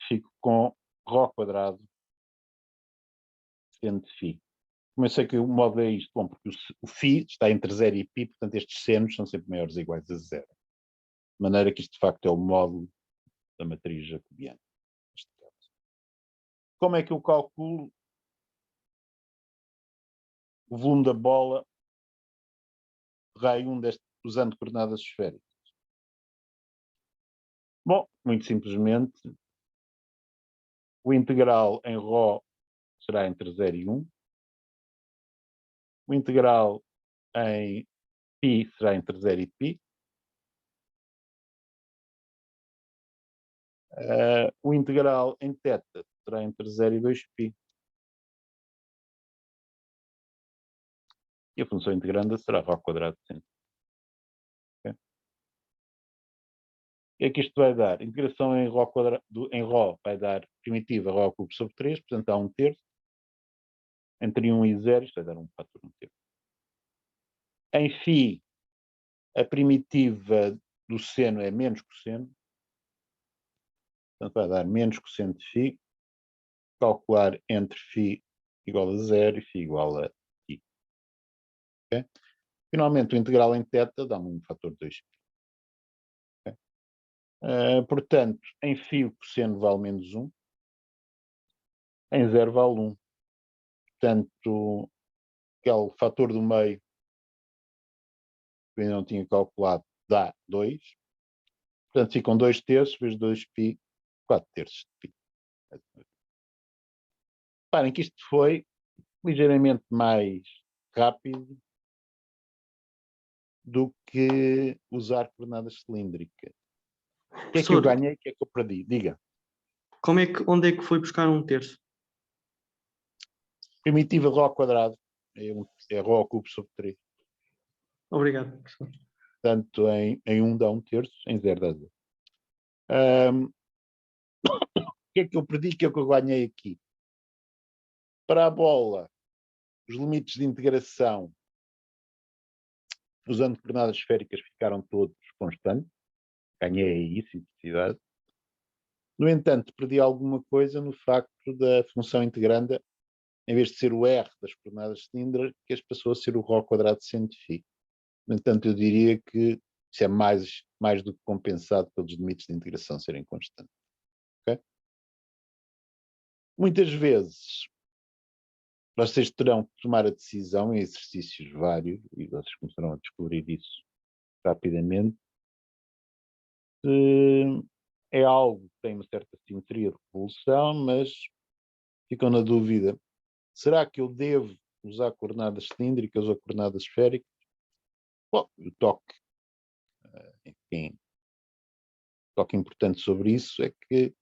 Fico com ρ ao quadrado, seno de φ. Como eu sei que o módulo é isto? Bom, porque o φ está entre 0 e π, portanto estes senos são sempre maiores ou iguais a 0. De maneira que isto de facto é o módulo da matriz jacobiana. Como é que eu calculo o volume da bola raio 1 usando coordenadas esféricas? Bom, muito simplesmente, o integral em ρ será entre 0 e 1. O integral em π será entre 0 e π. O integral em θ será entre 0 e 2π. E a função integranda será ρ ao quadrado de 100. Okay? O que é que isto vai dar? Integração em ρ, em ρ vai dar primitiva ρ ao cubo sobre 3, portanto há 1/3. Entre 1 e 0, isto vai dar um fator 1/3. Em φ, a primitiva do seno é menos cosseno. Portanto, vai dar menos cosseno de φ. Calcular entre φ igual a 0 e φ igual a π. Okay? Finalmente, o integral em θ dá-me um fator 2π. Okay? Portanto, em φ o cosseno vale menos 1. Em 0 vale 1. Portanto, aquele fator do meio que eu ainda não tinha calculado dá 2. Portanto, ficam 2/3 vezes 2π, 4/3 de π. Reparem que isto foi ligeiramente mais rápido do que usar coordenadas cilíndricas. O que é que eu Professor, ganhei? O que é que eu perdi? Diga. onde é que foi buscar 1/3? Primitiva ρ ao quadrado é ρ ao cubo sobre 3. Obrigado, professor. Portanto, em 1 dá 1/3, em 0 dá 0. O que é que eu perdi? O que é que eu ganhei aqui? Para a bola, os limites de integração usando coordenadas esféricas ficaram todos constantes. Ganhei aí simplicidade. No entanto, perdi alguma coisa no facto da função integranda, em vez de ser o R das coordenadas cilíndricas, passou a ser o ρ ao quadrado de seno de φ. No entanto, eu diria que isso é mais do que compensado pelos limites de integração serem constantes. Okay? Muitas vezes vocês terão que tomar a decisão em exercícios vários, e vocês começarão a descobrir isso rapidamente, se é algo que tem uma certa simetria de revolução, mas ficam na dúvida, será que eu devo usar coordenadas cilíndricas ou coordenadas esféricas? Bom, o toque, enfim, toque importante sobre isso é que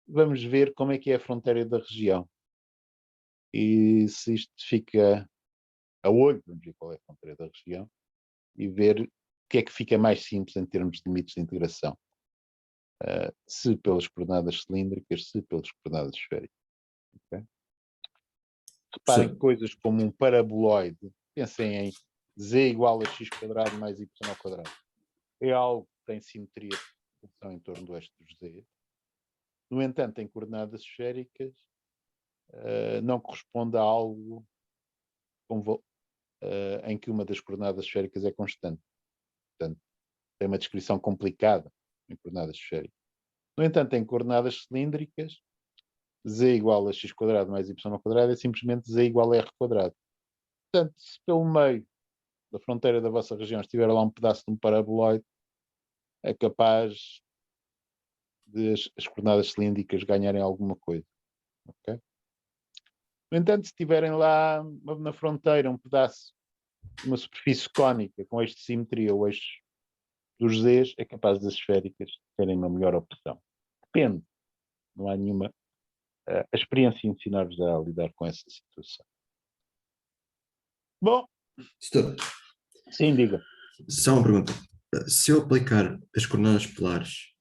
vamos ver como é que é a fronteira da região. E se isto fica a olho, vamos ver qual é a fronteira da região, e ver o que é que fica mais simples em termos de limites de integração. Se pelas coordenadas cilíndricas, se pelas coordenadas esféricas. Okay? Reparem que coisas como um paraboloide, pensem em z igual a x quadrado mais y ao quadrado. É algo que tem simetria de função em torno do eixo dos z. No entanto, em coordenadas esféricas, não corresponde a algo em que uma das coordenadas esféricas é constante. Portanto, tem uma descrição complicada em coordenadas esféricas. No entanto, em coordenadas cilíndricas, z igual a x quadrado mais y ao quadrado é simplesmente z igual a r quadrado. Portanto, se pelo meio da fronteira da vossa região estiver lá um pedaço de um paraboloide, é capaz de as coordenadas cilíndricas ganharem alguma coisa. Okay? No entanto, se tiverem lá na fronteira um pedaço de uma superfície cônica com eixo de simetria ou eixo dos z's, é capaz das esféricas terem uma melhor opção. Depende. Não há nenhuma. A experiência ensinar-vos a lidar com essa situação. Bom. Estou. Sim, diga. Só uma pergunta. Se eu aplicar as coordenadas polares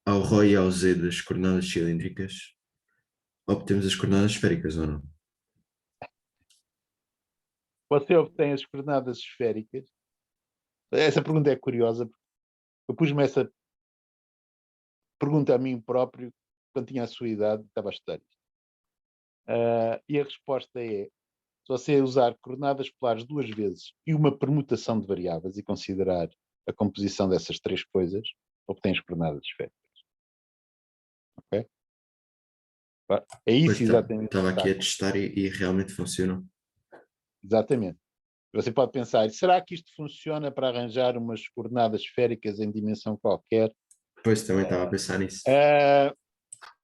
ao ρ e ao z das coordenadas cilíndricas, obtemos as coordenadas esféricas ou não? Você obtém as coordenadas esféricas? Essa pergunta é curiosa, porque eu pus-me essa pergunta a mim próprio quando tinha a sua idade, estava a estudar isto. E a resposta é, se você usar coordenadas polares duas vezes e uma permutação de variáveis e considerar a composição dessas três coisas, obtém as coordenadas esféricas. Ok? É isso exatamente. Estava aqui a testar e realmente funciona. Exatamente. Você pode pensar, será que isto funciona para arranjar umas coordenadas esféricas em dimensão qualquer? Pois, também estava a pensar nisso.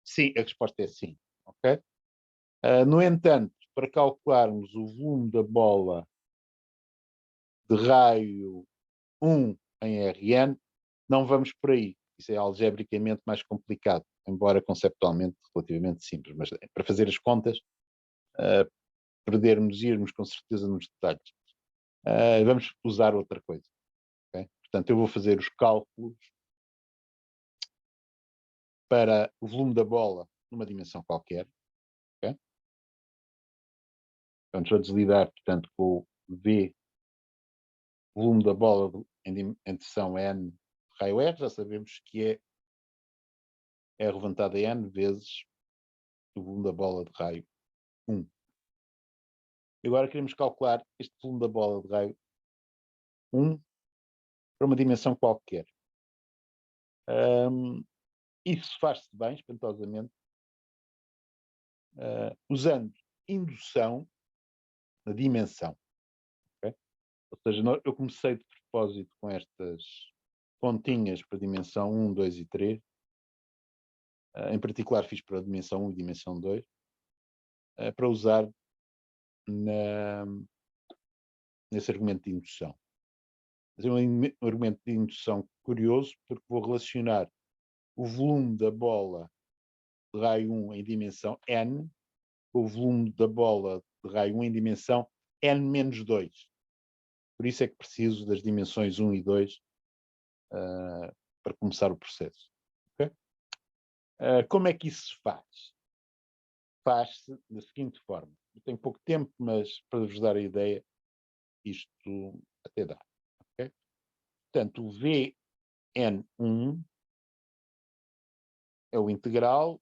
Sim, a resposta é sim. Okay? No entanto, para calcularmos o volume da bola de raio 1 em Rn, não vamos por aí. Isso é algebricamente mais complicado, embora conceptualmente relativamente simples. Mas para fazer as contas, irmos com certeza nos detalhes. Vamos usar outra coisa. Okay? Portanto, eu vou fazer os cálculos para o volume da bola numa dimensão qualquer. Okay? Vamos só deslidar, portanto, com o V, volume da bola em direção N raio R, já sabemos que é levantado a N vezes o volume da bola de raio 1. E agora queremos calcular este volume da bola de raio 1 para uma dimensão qualquer. Isso faz-se bem, espantosamente, usando indução na dimensão. Okay? Ou seja, eu comecei de propósito com estas continhas para a dimensão 1, 2 e 3. Em particular fiz para a dimensão 1 e dimensão 2, para usar nesse argumento de indução. Mas é um argumento de indução curioso, porque vou relacionar o volume da bola de raio 1 em dimensão n com o volume da bola de raio 1 em dimensão n-2. Por isso é que preciso das dimensões 1 e 2 para começar o processo. Okay? Como é que isso se faz? Faz-se da seguinte forma. Eu tenho pouco tempo, mas para vos dar a ideia, isto até dá. Okay? Portanto, o Vn1 é o integral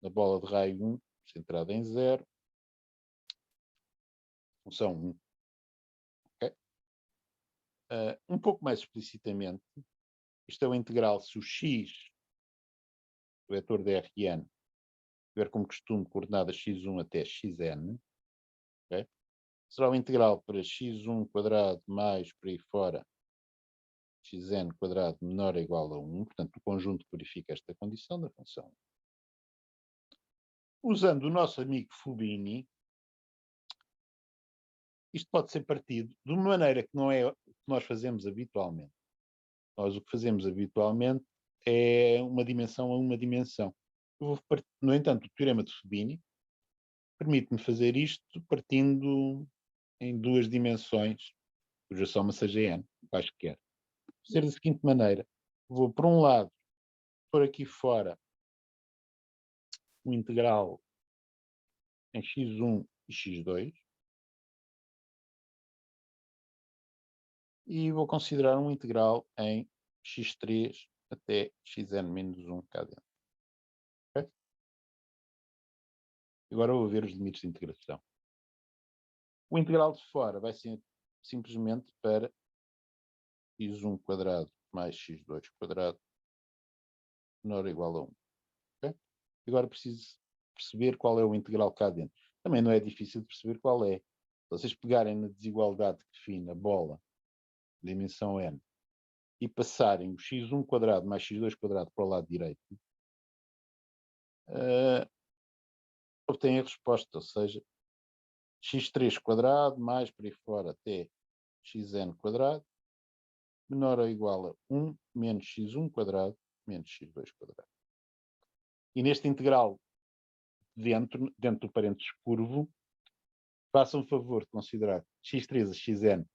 da bola de raio 1 centrada em 0, função 1. Okay? Um pouco mais explicitamente, isto é o integral se o x, o vetor de Rn, tiver como costume coordenadas x1 até xn, okay? Será o integral para x1 quadrado mais por aí fora xn quadrado menor ou igual a 1, portanto o conjunto verifica esta condição da função. Usando o nosso amigo Fubini, isto pode ser partido de uma maneira que não é o que nós fazemos habitualmente. Nós o que fazemos habitualmente é uma dimensão a uma dimensão. No entanto, o teorema de Fubini permite-me fazer isto partindo em duas dimensões, cuja soma seja n, quaisquer. Fazer da seguinte maneira: vou, por um lado, pôr aqui fora o integral em x1 e x2 e vou considerar um integral em x3 até xn menos 1 cá dentro. Okay? Agora vou ver os limites de integração. O integral de fora vai ser simplesmente para x1 quadrado mais x2 quadrado menor ou igual a 1. Okay? Agora preciso perceber qual é o integral cá dentro. Também não é difícil de perceber qual é. Se vocês pegarem na desigualdade que define a bola, dimensão n, e passarem o x1 quadrado mais x2 quadrado para o lado direito, obtêm a resposta, ou seja, x3 quadrado mais por aí fora até xn quadrado menor ou igual a 1 menos x1 quadrado menos x2 quadrado. E neste integral dentro do parênteses curvo, façam o favor de considerar x3 e xn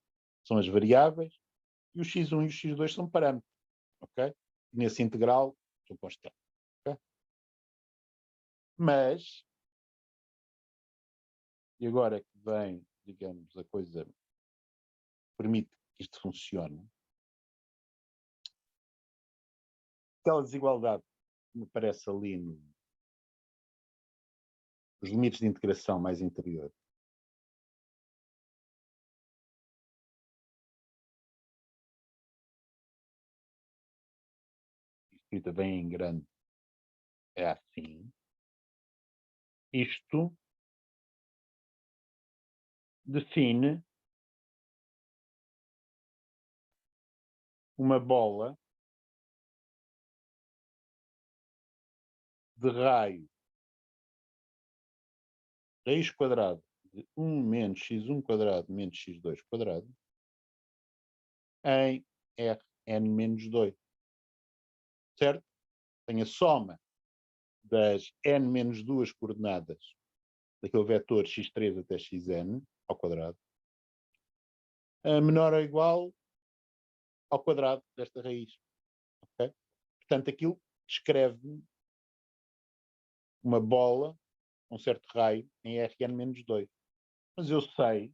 são as variáveis e o x1 e o x2 são parâmetros. Ok? Nesse integral são constantes. Okay? Mas, e agora é que vem, digamos, a coisa que permite que isto funcione, aquela desigualdade que me parece ali nos limites de integração mais interior, escrita bem em grande, é assim. Isto define uma bola de raio raiz quadrada de 1 menos x1 quadrado menos x2 quadrado em Rn menos 2. Certo? Tem a soma das n menos 2 coordenadas daquele vetor x3 até xn ao quadrado, menor ou igual ao quadrado desta raiz. Okay? Portanto, aquilo descreve uma bola, um certo raio, em Rn menos 2. Mas eu sei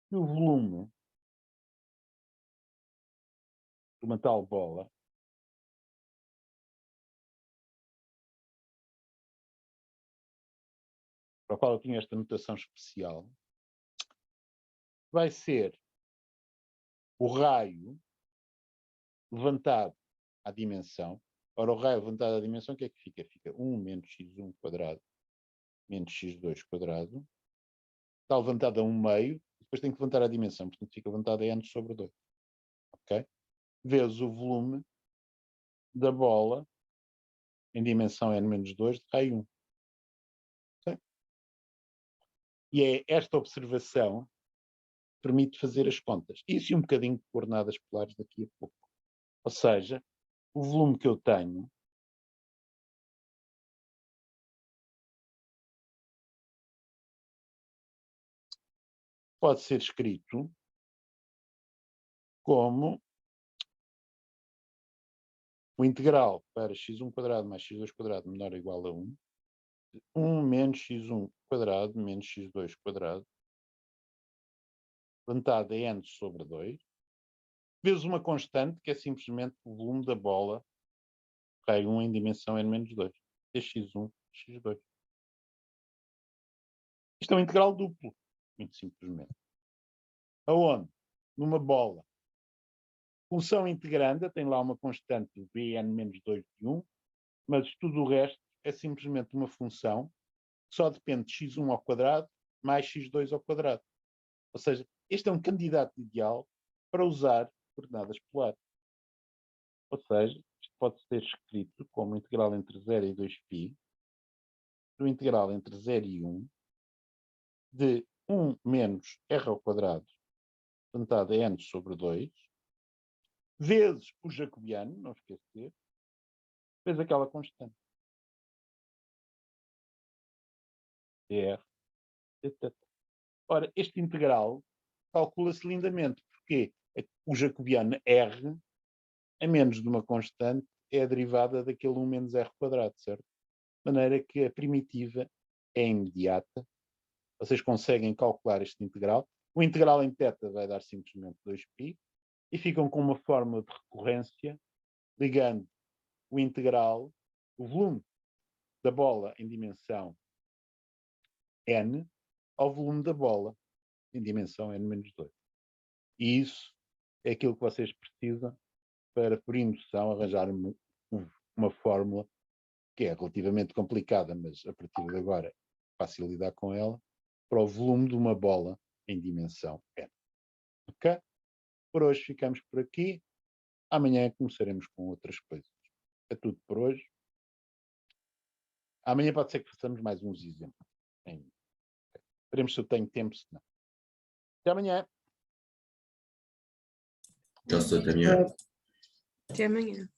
que o volume de uma tal bola para o qual eu tinha esta notação especial, vai ser o raio levantado à dimensão. Ora, o raio levantado à dimensão, o que é que fica? Fica 1 menos x1 quadrado menos x2 quadrado. Está levantado a 1 meio, depois tem que levantar a dimensão, portanto fica levantado a n sobre 2. Ok? Vezes o volume da bola em dimensão n menos 2 de raio 1. Okay? E é esta observação que permite fazer as contas. Isso e um bocadinho de coordenadas polares daqui a pouco. Ou seja, o volume que eu tenho pode ser escrito como o integral para x1 quadrado mais x2 quadrado menor ou igual a 1, 1 menos x1 quadrado menos x2 quadrado, levantado a n sobre 2, vezes uma constante que é simplesmente o volume da bola raio 1 em dimensão n menos 2, x1, x2. Isto é um integral duplo, muito simplesmente. Aonde? Numa bola. Função integranda tem lá uma constante Bn menos 2 de 1, mas tudo o resto é simplesmente uma função que só depende de x1 ao quadrado mais x2 ao quadrado. Ou seja, este é um candidato ideal para usar coordenadas polares. Ou seja, isto pode ser escrito como integral entre 0 e 2π do integral entre 0 e 1 de 1 menos r ao quadrado juntado a n sobre 2 vezes o jacobiano, não esquecer, vezes aquela constante. dr. etc. Ora, este integral calcula-se lindamente, porque o jacobiano r, a menos de uma constante, é a derivada daquele 1 menos r quadrado, certo? De maneira que a primitiva é imediata. Vocês conseguem calcular este integral. O integral em θ vai dar simplesmente 2π e ficam com uma fórmula de recorrência ligando o integral, o volume da bola em dimensão n ao volume da bola em dimensão n-2. E isso é aquilo que vocês precisam para, por indução, arranjar uma fórmula que é relativamente complicada, mas a partir de agora é fácil lidar com ela, para o volume de uma bola em dimensão n. Ok? Por hoje ficamos por aqui. Amanhã começaremos com outras coisas. É tudo por hoje. Amanhã pode ser que façamos mais uns exemplos. Veremos se eu tenho tempo, se não. Até amanhã. Já estou até amanhã. Até amanhã.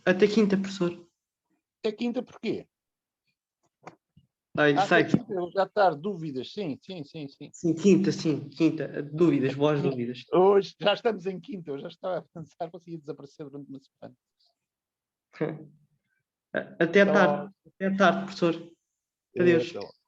Até quinta, professor. Até quinta porquê? Ele sai. Até quinta, já tarde, dúvidas, sim. Sim, quinta, sim. Quinta. Dúvidas, boas dúvidas. Hoje já estamos em quinta, eu já estava a pensar que você ia desaparecer durante uma semana. Até à tarde. Até à tarde, professor. Adeus. Até lá.